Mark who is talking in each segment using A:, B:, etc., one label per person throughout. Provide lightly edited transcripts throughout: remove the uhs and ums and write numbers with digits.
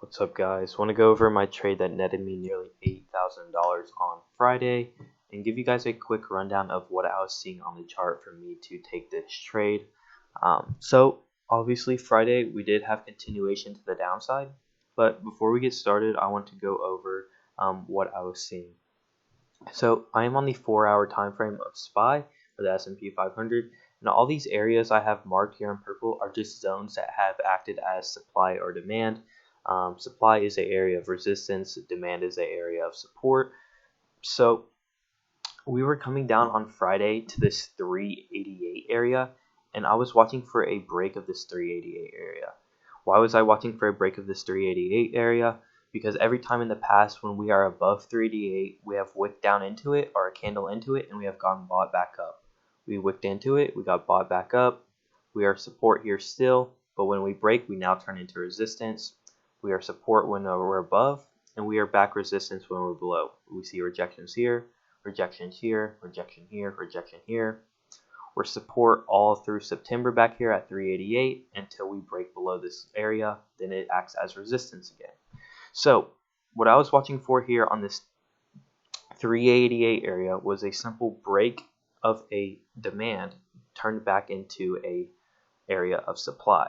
A: What's up, guys? Want to go over my trade that netted me nearly $8,000 on Friday and give you guys a quick rundown of what I was seeing on the chart for me to take this trade. So obviously Friday we did have continuation to the downside, but before we get started, I want to go over what I was seeing. So I am on the 4-hour time frame of SPY for the S&P 500, and all these areas I have marked here in purple are just zones that have acted as supply or demand. Supply is an area of resistance, demand is an area of support. So we were coming down on Friday to this 388 area, and I was watching for a break of this 388 area. Why was I watching for a break of this 388 area? Because every time in the past when we are above 388, we have wicked down into it or a candle into it, and we have gotten bought back up. We wicked into it, we got bought back up. We are support here still, but when we break, we now turn into resistance. We are support when we're above, and we are back resistance when we're below. We see rejections here, rejections here, rejection here, rejection here. We're support all through September back here at 388 until we break below this area. Then it acts as resistance again. So what I was watching for here on this 388 area was a simple break of a demand turned back into a area of supply.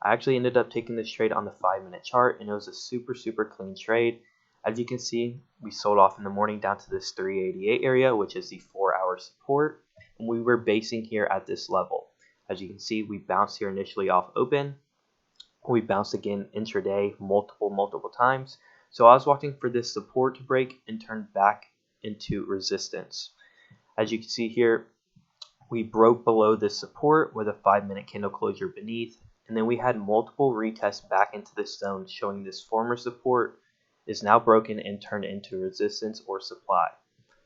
A: I actually ended up taking this trade on the 5-minute chart, and it was a super clean trade. As you can see, we sold off in the morning down to this 388 area, which is the 4-hour support, and we were basing here at this level. As you can see, we bounced here initially off open. We bounced again intraday multiple times. So I was watching for this support to break and turn back into resistance. As you can see here, we broke below this support with a 5-minute candle closure beneath, and then we had multiple retests back into this zone, showing this former support is now broken and turned into resistance or supply.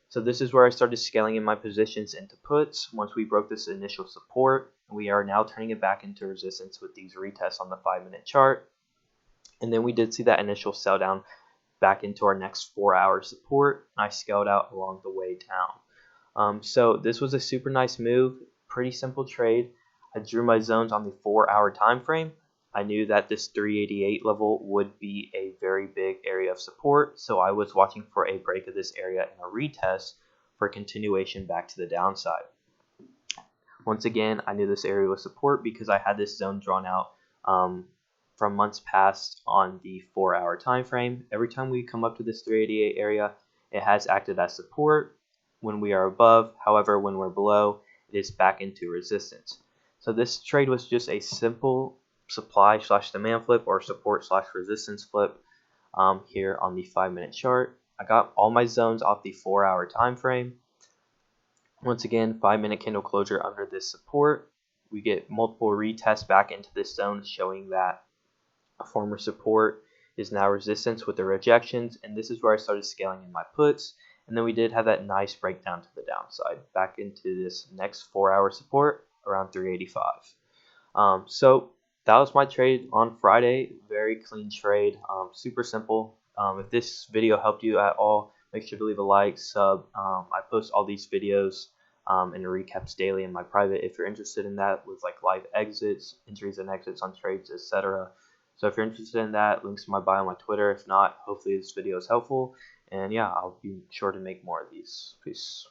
A: So this is where I started scaling in my positions into puts. Once we broke this initial support, we are now turning it back into resistance with these retests on the 5-minute chart. And then we did see that initial sell down back into our next 4-hour support, and I scaled out along the way down. So this was a super nice move, pretty simple trade. I drew my zones on the 4-hour time frame. I knew that this 388 level would be a very big area of support, so I was watching for a break of this area and a retest for continuation back to the downside. Once again, I knew this area was support because I had this zone drawn out from months past on the 4-hour time frame. Every time we come up to this 388 area, it has acted as support when we are above. However, when we're below, it is back into resistance. So this trade was just a simple supply/demand flip or support/resistance flip here on the 5-minute chart. I got all my zones off the 4-hour time frame. Once again, 5-minute candle closure under this support. We get multiple retests back into this zone, showing that a former support is now resistance with the rejections, and this is where I started scaling in my puts. And then we did have that nice breakdown to the downside back into this next 4-hour support around 385. So that was my trade on Friday. Very clean trade, super simple. If this video helped you at all, make sure to leave a like, sub. I post all these videos and recaps daily in my private if you're interested in that, with like live exits, entries and exits on trades, etc. So if you're interested in that, links to my bio on my Twitter. If not, hopefully this video is helpful. And yeah, I'll be sure to make more of these. Peace.